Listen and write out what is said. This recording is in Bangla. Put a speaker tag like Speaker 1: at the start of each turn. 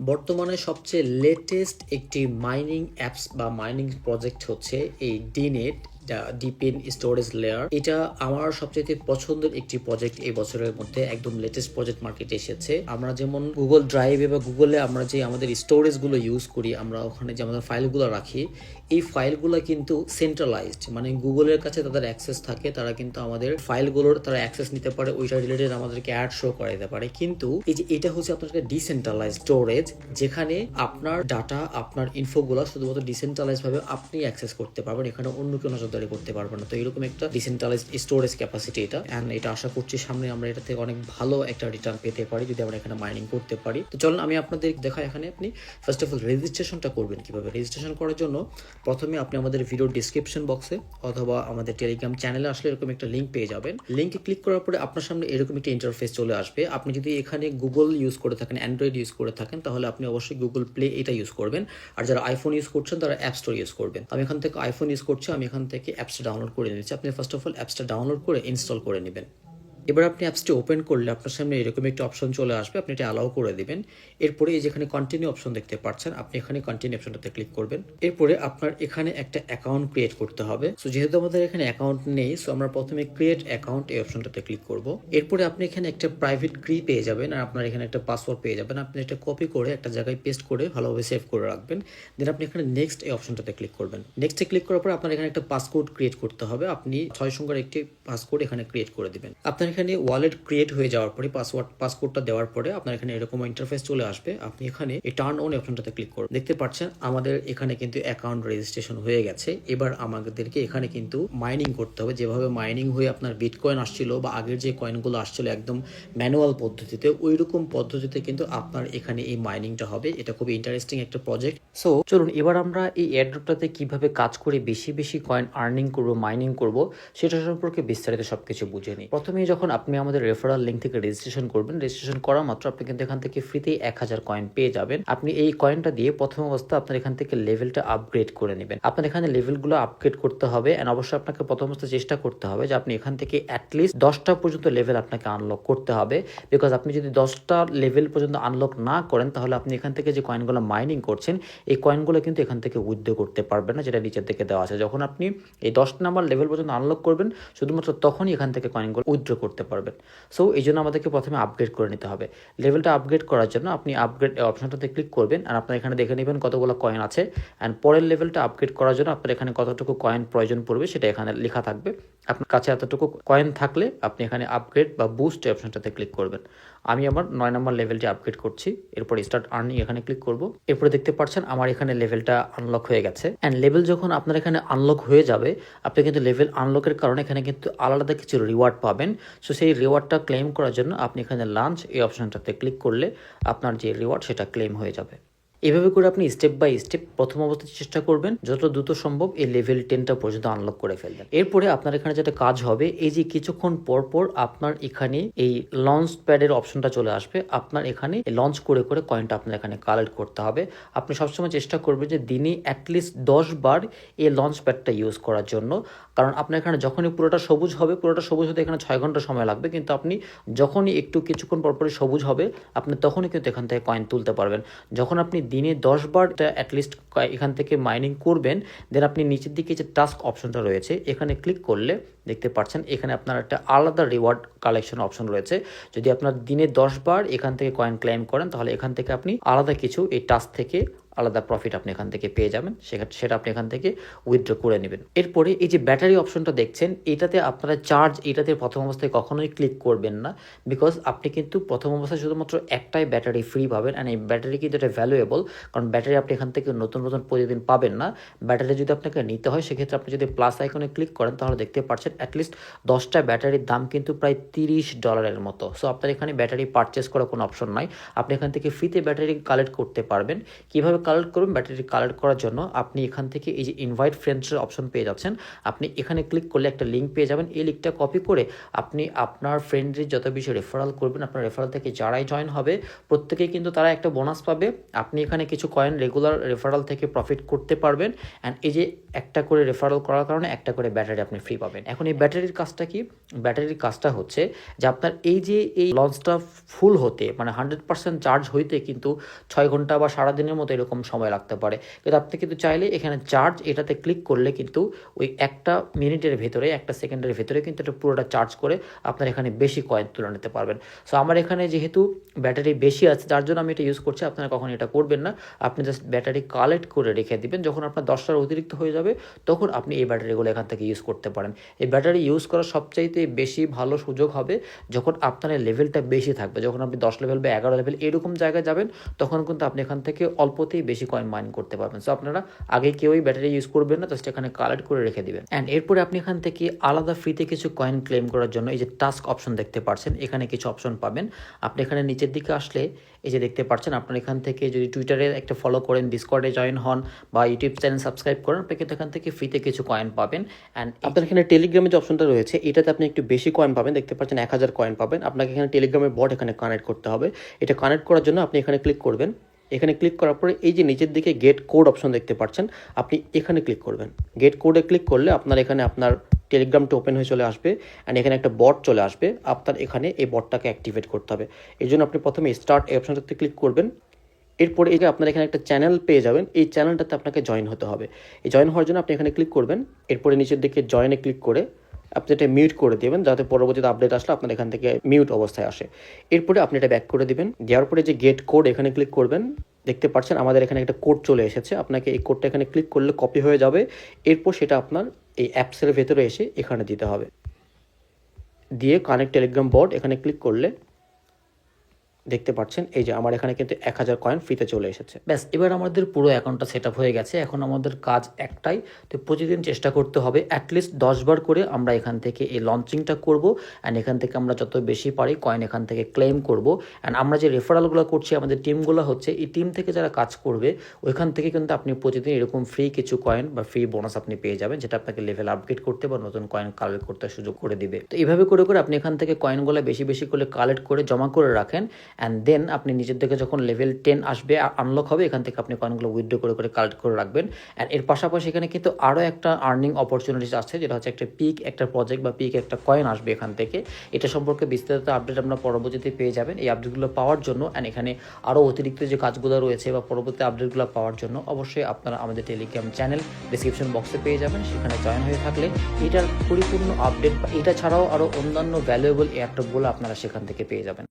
Speaker 1: বর্তমানে সবচেয়ে লেটেস্ট একটি মাইনিং অ্যাপস বা মাইনিং প্রজেক্ট হচ্ছে এই ডিনেট ডিপেন স্টোরেজ লেয়ার। এটা আমার সবচেয়ে পছন্দের একটি প্রজেক্ট এই বছরের মধ্যে, একদম লেটেস্ট প্রজেক্ট মার্কেটে এসেছে। আমরা যেমন গুগল ড্রাইভে বা গুগলে আমরা যে আমাদের স্টোরেজ গুলো ইউজ করি, আমরা ওখানে যে আমাদের ফাইলগুলো রাখি, এই ফাইলগুলো কিন্তু সেন্ট্রালাইজড, মানে গুগলের কাছে তাদের অ্যাক্সেস থাকে, তারা কিন্তু আমাদের ফাইলগুলোর তারা অ্যাক্সেস নিতে পারে, ওইটা রিলেটেড আমাদেরকে অ্যাড শো করে দিতে পারে। কিন্তু এই যে এটা হচ্ছে আপনার ডিসেন্ট্রালাইজড স্টোরেজ, যেখানে আপনার ডাটা, আপনার ইনফোগুলো শুধুমাত্র ডিসেন্ট্রালাইজ ভাবে আপনি অ্যাক্সেস করতে পারবেন, এখানে অন্য কেউ নজরদারি করতে পারবেন না। তো এরকম একটা ডিসেন্ট্রালাইজড স্টোরেজ ক্যাপাসিটি এটা, এন্ড এটা আশা করছি সামনে আমরা এটা থেকে অনেক ভালো একটা রিটার্ন পেতে পারি যদি আমরা এখানে মাইনিং করতে পারি। তো চলুন আমি আপনাদের দেখাই। এখানে আপনি ফার্স্ট অফ অল রেজিস্ট্রেশনটা করবেন কিভাবে। রেজিস্ট্রেশন করার জন্য প্রথমে আপনি আমাদের ভিডিও ডিসক্রিপশন বক্সে অথবা আমাদের টেলিগ্রাম চ্যানেলে আসলে এরকম একটা লিঙ্ক পেয়ে যাবেন। লিঙ্কে ক্লিক করার পরে আপনার সামনে এরকম একটা ইন্টারফেস চলে আসবে। আপনি যদি এখানে গুগল ইউজ করে থাকেন, অ্যান্ড্রয়েড ইউজ করে থাকেন, তাহলে আপনি অবশ্যই গুগল প্লে এটা ইউজ করবেন। আর যারা আইফোন ইউজ করছেন তারা অ্যাপ স্টোর ইউজ করবেন। আমি এখান থেকে আইফোন ইউজ করছি, আমি এখান থেকে অ্যাপসটা ডাউনলোড করে নিচ্ছি। আপনি ফার্স্ট অফ অল অ্যাপসটা ডাউনলোড করে ইনস্টল করে নেবেন। এবার আপনি অ্যাপসটি ওপেন করলে আপনার সামনে এরকম একটা অপশন চলে আসবে, আপনি এটা অ্যালাউ করে দিবেন। এরপরে এই যেখানে কন্টিনিউ অপশন দেখতে পাচ্ছেন, আপনি এখানে কন্টিনিউ অপশনটাতে ক্লিক করবেন। এরপরে আপনার এখানে একটা অ্যাকাউন্ট ক্রিয়েট করতে হবে। সো যেহেতু আমাদের এখানে অ্যাকাউন্ট নেই, সো আমরা প্রথমে ক্রিয়েট অ্যাকাউন্ট এই অপশনটাতে ক্লিক করব। এরপরে আপনি এখানে একটা প্রাইভেট কি পেয়ে যাবেন, আর আপনার এখানে একটা পাসওয়ার্ড পেয়ে যাবেন। আপনি এটা কপি করে একটা জায়গায় পেস্ট করে ভালোভাবে সেভ করে রাখবেন। দেন আপনি এখানে নেক্সট এই অপশনটাতে ক্লিক করবেন। নেক্সটে ক্লিক করার পর আপনার এখানে একটা পাসকোড ক্রিয়েট করতে হবে। আপনি 6 সংখ্যার একটি পাসকোড এখানে ক্রিয়েট করে দিবেন। আপনার এখানে ওয়ালেট ক্রিয়েট হয়ে যাওয়ার পরে পাসকোডটা দেওয়ার পরে আপনার এখানে এরকম ইন্টারফেস চলে আসবে। আপনি এখানে এই টার্ন অন অপশনটাতে ক্লিক করুন। দেখতে পাচ্ছেন আমাদের এখানে কিন্তু অ্যাকাউন্ট রেজিস্ট্রেশন হয়ে গেছে। এবার আমাদেরকে এখানে কিন্তু মাইনিং করতে হবে। যেভাবে মাইনিং হয়ে আপনার বিটকয়েন আসছিল বা আগের যে কয়েনগুলো আসছিল একদম ম্যানুয়াল পদ্ধতিতে, ওই রকম পদ্ধতিতে কিন্তু আপনার এখানে এই মাইনিংটা হবে। এটা খুবই ইন্টারেস্টিং একটা প্রজেক্ট। সো চলুন এবার আমরা এই এয়ারড্রপটাতে কিভাবে কাজ করে বেশি বেশি কয়েন আর্নিং করব, মাইনিং করব, সেটা সম্পর্কে বিস্তারিত সবকিছু বুঝে নিই। প্রথমে যখন আপনি আমাদের রেফারাল লিঙ্ক থেকে রেজিস্ট্রেশন করবেন, রেজিস্ট্রেশন করা মাত্র আপনি কিন্তু এখান থেকে ফ্রিতেই 1000 কয়েন পেয়ে যাবেন। আপনি এই কয়েনটা দিয়ে প্রথম অবস্থা আপনার এখান থেকে লেভেলটা আপগ্রেড করে নেবেন। আপনার এখানে লেভেলগুলো আপগ্রেড করতে হবে, এন্ড অবশ্যই আপনাকে প্রথম অবস্থা চেষ্টা করতে হবে যে আপনি এখান থেকে অ্যাটলিস্ট 10টা পর্যন্ত লেভেল আপনাকে আনলক করতে হবে। বিকজ আপনি যদি 10টা লেভেল পর্যন্ত আনলক না করেন, তাহলে আপনি এখান থেকে যে কয়েনগুলো মাইনিং করছেন, এই কয়েনগুলো কিন্তু এখান থেকে উইথড্র করতে পারবেন না, যেটা নিচের দিকে দেওয়া আছে। যখন আপনি এই 10 নাম্বার লেভেল পর্যন্ত আনলক করবেন, শুধুমাত্র তখনই এখান থেকে কয়েনগুলো উইথড্র করতে পারবেন। সো এই জন্য আমাদেরকে প্রথমে আপগ্রেড করে নিতে হবে। লেভেলটা আপগ্রেড করার জন্য আপনি আপগ্রেড অপশনটাতে ক্লিক করবেন, আর আপনার এখানে দেখে নেবেন কতগুলো কয়েন আছে। অ্যান্ড পরের লেভেলটা আপগ্রেড করার জন্য আপনার এখানে কতটুকু কয়েন প্রয়োজন পড়বে সেটা এখানে লেখা থাকবে। আপনার কাছে এতটুকু কয়েন থাকলে আপনি এখানে আপগ্রেড বা বুস্ট অপশনটাতে ক্লিক করবেন। আমি আমার 9 নম্বর লেভেলটি আপগ্রেড করছি। এরপর স্টার্ট আর্নিং এখানে ক্লিক করব। এরপরে দেখতে পাচ্ছেন আমার এখানে লেভেলটা আনলক হয়ে গেছে। অ্যান্ড লেভেল যখন আপনার এখানে আনলক হয়ে যাবে, আপনি কিন্তু লেভেল আনলকের কারণে এখানে কিন্তু আলাদা কিছু রিওয়ার্ড পাবেন। সো সেই রিওয়ার্ডটা ক্লেম করার জন্য আপনি এখানে লাঞ্চ এই অপশনটাতে ক্লিক করলে আপনার যে রিওয়ার্ড সেটা ক্লেম হয়ে যাবে। এভাবে করে আপনি স্টেপ বাই স্টেপ প্রথম অবস্থায় চেষ্টা করবেন যত দ্রুত সম্ভব এই লেভেল 10টা পর্যন্ত আনলক করে ফেলবেন। এরপরে আপনার এখানে যেটা কাজ হবে, এই যে কিছুক্ষণ পর পর আপনার এখানে এই লঞ্চ প্যাডের অপশনটা চলে আসবে। আপনার এখানে লঞ্চ করে করে কয়েনটা আপনার এখানে কালেক্ট করতে হবে। আপনি সবসময় চেষ্টা করবেন যে দিনে অ্যাটলিস্ট 10 বার এই লঞ্চ প্যাডটা ইউজ করার জন্য। কারণ আপনার এখানে যখনই পুরোটা সবুজ হবে, পুরোটা সবুজ হতে এখানে 6 ঘন্টা সময় লাগবে, কিন্তু আপনি যখনই একটু কিছুক্ষণ পরপরই সবুজ হবে, আপনি তখনই কিন্তু এখান থেকে কয়েন তুলতে পারবেন। যখন আপনি দিনে 10 বার অ্যাটলিস্ট এখান থেকে মাইনিং করবেন, দেন আপনি নিচের দিকে যে টাস্ক অপশনটা রয়েছে এখানে ক্লিক করলে দেখতে পাচ্ছেন এখানে আপনার একটা আলাদা রিওয়ার্ড কালেকশন অপশন রয়েছে। যদি আপনার দিনে 10 বার এখান থেকে কয়েন ক্লেম করেন, তাহলে এখান থেকে আপনি আলাদা কিছু এই টাস্ক থেকে আলাদা প্রফিট আপনি এখান থেকে পেয়ে যাবেন। সেটা আপনি এখান থেকে উইথড্র করে নেবেন। এরপরে এই যে ব্যাটারি অপশনটা দেখছেন, এটাতে আপনারা চার্জ, এটাতে প্রথম অবস্থায় কখনোই ক্লিক করবেন না। বিকজ আপনি কিন্তু প্রথম অবস্থায় শুধুমাত্র একটাই ব্যাটারি ফ্রি পাবেন, অ্যান্ড এই ব্যাটারি কিন্তু এটা ভ্যালুয়েবল। কারণ ব্যাটারি আপনি এখান থেকে নতুন নতুন প্রতিদিন পাবেন না। ব্যাটারি যদি আপনাকে নিতে হয়, সেক্ষেত্রে আপনি যদি প্লাস আইকনে ক্লিক করেন, তাহলে দেখতে পাচ্ছেন অ্যাটলিস্ট 10টা ব্যাটারির দাম কিন্তু প্রায় $30 মতো। সো আপনার এখানে ব্যাটারি পারচেস করার কোনো অপশন নাই। আপনি এখান থেকে ফ্রিতে ব্যাটারি কালেক্ট করতে পারবেন। কিভাবে কালেক্ট করবেন? ব্যাটারি কালেক্ট করার জন্য আপনি এখান থেকে এই যে ইনভাইট ফ্রেন্ডসের অপশন পেয়ে যাচ্ছেন। আপনি এখানে ক্লিক করলে একটা লিঙ্ক পেয়ে যাবেন। এই লিঙ্কটা কপি করে আপনি আপনার ফ্রেন্ডের যত বেশি রেফারাল করবেন, আপনার রেফারাল থেকে যারাই জয়েন হবে প্রত্যেকেই কিন্তু তারা একটা বোনাস পাবে। আপনি এখানে কিছু কয়েন রেগুলার রেফারাল থেকে প্রফিট করতে পারবেন। অ্যান্ড এই যে একটা করে রেফারাল করার কারণে একটা করে ব্যাটারি আপনি ফ্রি পাবেন। এখন এই ব্যাটারির কাজটা কি? ব্যাটারির কাজটা হচ্ছে যে আপনার এই যে এই লঞ্চটা ফুল হতে মানে 100% চার্জ হইতে কিন্তু 6 ঘন্টা বা সারাদিনের মতো এরকম সময় লাগতে পারে। কিন্তু আপনি কিন্তু চাইলে এখানে চার্জ এটাতে ক্লিক করলে কিন্তু ওই একটা মিনিটের ভেতরে, একটা সেকেন্ডের ভেতরে কিন্তু এটা পুরোটা চার্জ করে আপনার এখানে বেশি কয়েন তুলে নিতে পারবেন। সো আমার এখানে যেহেতু ব্যাটারি বেশি আছে যার জন্য আমি এটা ইউজ করছি। আপনারা কখন এটা করবেন না, আপনি জাস্ট ব্যাটারি কালেক্ট করে রেখে দিবেন। যখন আপনার 10টার অতিরিক্ত হয়ে যাবে তখন আপনি এই ব্যাটারিগুলো এখান থেকে ইউজ করতে পারেন। এই ব্যাটারি ইউজ করার সবচাইতে বেশি ভালো সুযোগ হবে যখন আপনার লেভেলটা বেশি থাকবে। যখন আপনি 10 লেভেল বা 11 লেভেল এরকম জায়গায় যাবেন তখন কিন্তু আপনি এখান থেকে অল্পতেই বেশি কয়েন মাইন করতে পারবেন। সো আপনারা আগে কেউই ব্যাটারি ইউজ করবেন না, জাস্ট এখানে কালেক্ট করে রেখে দিবেন। অ্যান্ড এরপরে আপনি এখান থেকে আলাদা ফ্রিতে কিছু কয়েন ক্লেম করার জন্য এই যে টাস্ক অপশন দেখতে পাচ্ছেন, এখানে কিছু অপশন পাবেন। আপনি এখানে নিচের দিকে আসলে এই যে দেখতে পাচ্ছেন, আপনার এখান থেকে যদি টুইটারে একটা ফলো করেন, ডিসকর্ডে জয়েন হন বা ইউটিউব চ্যানেল সাবস্ক্রাইব করেন, আপনি কিন্তু এখান থেকে ফ্রিতে কিছু কয়েন পাবেন। অ্যান্ড আপনার এখানে টেলিগ্রামে যে অপশনটা রয়েছে এটাতে আপনি একটু বেশি কয়েন পাবেন, দেখতে পাচ্ছেন 1000 কয়েন পাবেন। আপনাকে এখানে টেলিগ্রামের বট এখানে কানেক্ট করতে হবে। এটা কানেক্ট করার জন্য আপনি এখানে ক্লিক করবেন। এখানে ক্লিক করার পরে এই যে নিচের দিকে গেট কোড অপশন দেখতে পাচ্ছেন, আপনি এখানে ক্লিক করবেন। গেট কোডে ক্লিক করলে আপনার এখানে আপনার টেলিগ্রামটা ওপেন হয়ে চলে আসবে। অ্যান্ড এখানে একটা বট চলে আসবে, আপনার এখানে এই বটটাকে অ্যাক্টিভেট করতে হবে। এই জন্য আপনি প্রথমে স্টার্ট এই অপশনটাতে ক্লিক করবেন। এরপরে এই যে আপনার এখানে একটা চ্যানেল পেয়ে যাবেন, এই চ্যানেলটাতে আপনাকে জয়েন হতে হবে। এই জয়েন হওয়ার জন্য আপনি এখানে ক্লিক করবেন। এরপরে নিচের দিকে জয়েনে ক্লিক করে আপনি এটা মিউট করে দেবেন, যাতে পরবর্তীতে আপডেট আসলে আপনার এখান থেকে মিউট অবস্থায় আসে। এরপরে আপনি এটা ব্যাক করে দিবেন। দেওয়ার পরে যে গেট কোড এখানে ক্লিক করবেন। দেখতে পাচ্ছেন আমাদের এখানে একটা কোড চলে এসেছে। আপনাকে এই কোডটা এখানে ক্লিক করলে কপি হয়ে যাবে। এরপর সেটা আপনার এই অ্যাপসের ভেতরে এসে এখানে দিতে হবে। দিয়ে কানেক্ট টেলিগ্রাম বট এখানে ক্লিক করলে দেখতে পাচ্ছেন এই যে আমার এখানে কিন্তু 1000 কয়েন ফ্রিতে চলে এসেছে। ব্যাস, এবার আমাদের পুরো অ্যাকাউন্টটা সেট আপ হয়ে গেছে। এখন আমাদের কাজ একটাই, তো প্রতিদিন চেষ্টা করতে হবে অ্যাটলিস্ট 10 বার করে আমরা এখান থেকে এই লঞ্চিংটা করব। অ্যান্ড এখান থেকে আমরা যত বেশি পারি কয়েন এখান থেকে ক্লেম করব। অ্যান্ড আমরা যে রেফারালগুলো করছি, আমাদের টিমগুলো হচ্ছে, এই টিম থেকে যারা কাজ করবে ওইখান থেকে কিন্তু আপনি প্রতিদিন এরকম ফ্রি কিছু কয়েন বা ফ্রি বোনাস আপনি পেয়ে যাবেন, যেটা আপনাকে লেভেল আপগ্রেড করতে বা নতুন কয়েন কালেক্ট করতে সুযোগ করে দিবে। তো এইভাবে করে করে আপনি এখান থেকে কয়েনগুলো বেশি বেশি করে কালেক্ট করে জমা করে রাখেন। অ্যান্ড দেন আপনি নিজের থেকে যখন লেভেল 10 আসবে, আনলক হবে, এখান থেকে আপনি কয়েনগুলো উইথড্র করে করে কালেক্ট করে রাখবেন। অ্যান্ড এর পাশাপাশি এখানে কিন্তু আরও একটা আর্নিং অপরচুনিটিস আছে, যেটা হচ্ছে একটা পিক একটা প্রজেক্ট বা পিক একটা কয়েন আসবে এখান থেকে। এটা সম্পর্কে বিস্তারিত আপডেট আমরা পরবর্তীতে পেয়ে যাবেন। এই আপডেটগুলো পাওয়ার জন্য অ্যান্ড এখানে আরও অতিরিক্ত যে কাজগুলো রয়েছে বা পরবর্তী আপডেটগুলো পাওয়ার জন্য অবশ্যই আপনারা আমাদের টেলিগ্রাম চ্যানেল ডিসক্রিপশন বক্সে পেয়ে যাবেন। সেখানে জয়েন হয়ে থাকলে এটার পরিপূর্ণ আপডেট বা এটা ছাড়াও আরও অন্যান্য ভ্যালুয়েবল এয়ারড্রপগুলো আপনারা সেখান থেকে পেয়ে যাবেন।